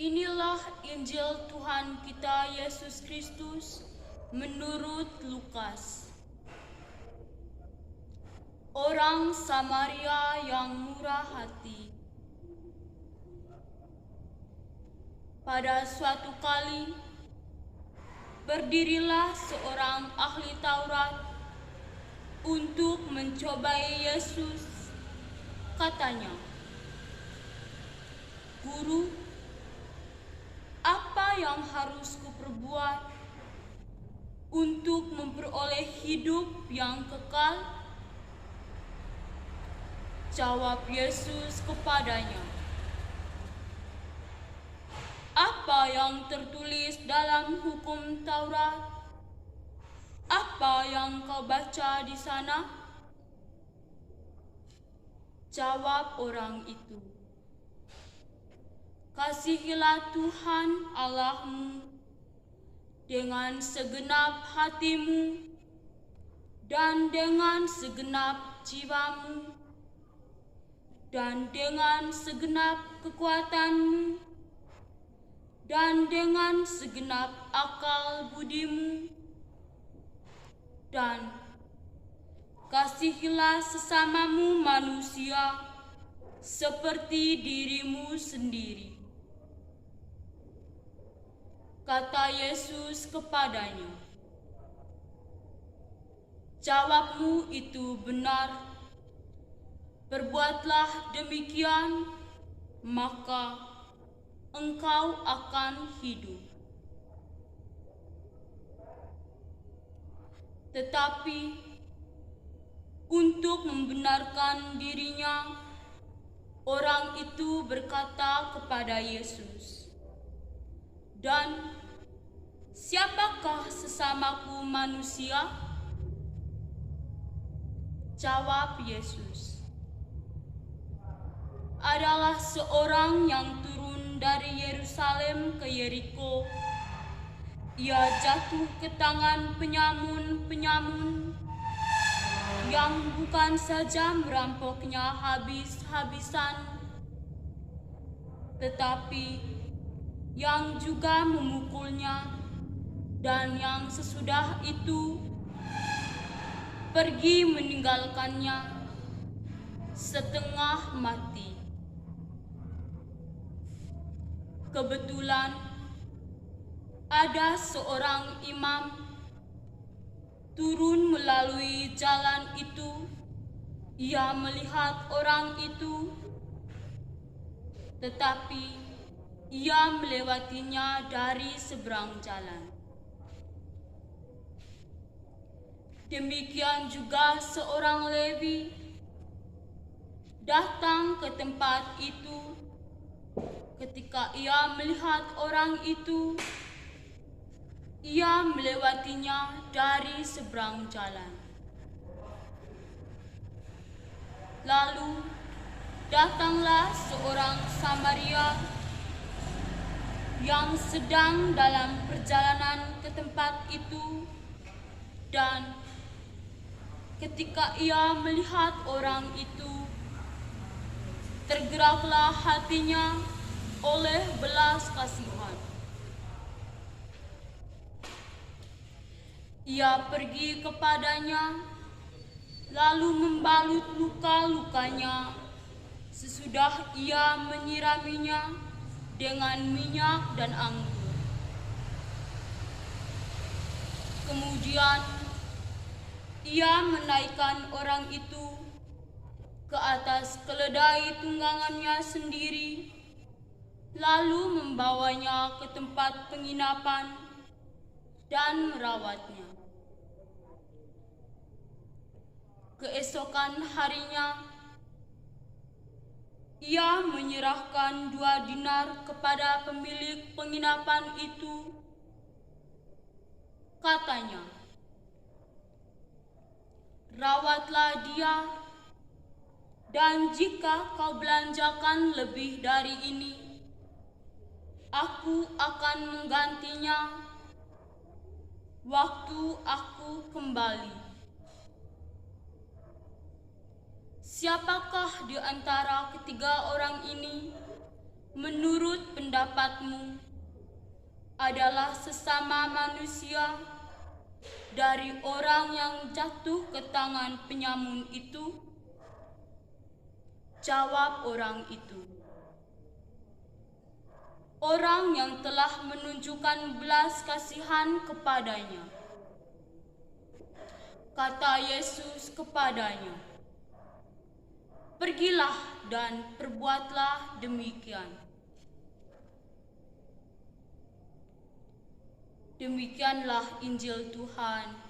Inilah Injil Tuhan kita Yesus Kristus menurut Lukas. Orang Samaria yang murah hati. Pada suatu kali, berdirilah seorang ahli Taurat untuk mencobai Yesus. Katanya, "Guru, apa yang harus kuperbuat untuk memperoleh hidup yang kekal?" Jawab Yesus kepadanya, "Apa yang tertulis dalam hukum Taurat? Apa yang kau baca di sana?" Jawab orang itu, "Kasihilah Tuhan Allahmu dengan segenap hatimu dan dengan segenap jiwamu dan dengan segenap kekuatanmu dan dengan segenap akal budimu, dan kasihilah sesamamu manusia seperti dirimu sendiri." Kata Yesus kepadanya, "Jawabmu itu benar. Perbuatlah demikian, maka engkau akan hidup." Tetapi untuk membenarkan dirinya, orang itu berkata kepada Yesus, "Dan siapakah sesamaku manusia?" Jawab Yesus, "Adalah seorang yang turun dari Yerusalem ke Yeriko. Ia jatuh ke tangan penyamun-penyamun yang bukan saja merampoknya habis-habisan, tetapi yang juga memukulnya, dan yang sesudah itu pergi meninggalkannya setengah mati. Kebetulan ada seorang imam turun melalui jalan itu. Ia melihat orang itu, tetapi ia melewatinya dari seberang jalan. Demikian juga seorang Lewi datang ke tempat itu. Ketika ia melihat orang itu, ia melewatinya dari seberang jalan. Lalu datanglah seorang Samaria yang sedang dalam perjalanan ke tempat itu, dan ketika ia melihat orang itu, tergeraklah hatinya oleh belas kasihan. Ia pergi kepadanya, lalu membalut luka-lukanya. Sesudah ia menyiraminya dengan minyak dan anggur. Kemudian ia menaikkan orang itu ke atas keledai tunggangannya sendiri, lalu membawanya ke tempat penginapan dan merawatnya. Keesokan harinya, ia menyerahkan 2 dinar kepada pemilik penginapan itu. Katanya, "Rawatlah dia, dan jika kau belanjakan lebih dari ini, aku akan menggantinya waktu aku kembali." Siapakah di antara ketiga orang ini menurut pendapatmu, adalah sesama manusia dari orang yang jatuh ke tangan penyamun itu? Jawab orang itu, orang yang telah menunjukkan belas kasihan kepadanya. Kata Yesus kepadanya, pergilah dan perbuatlah demikian. Demikianlah Injil Tuhan.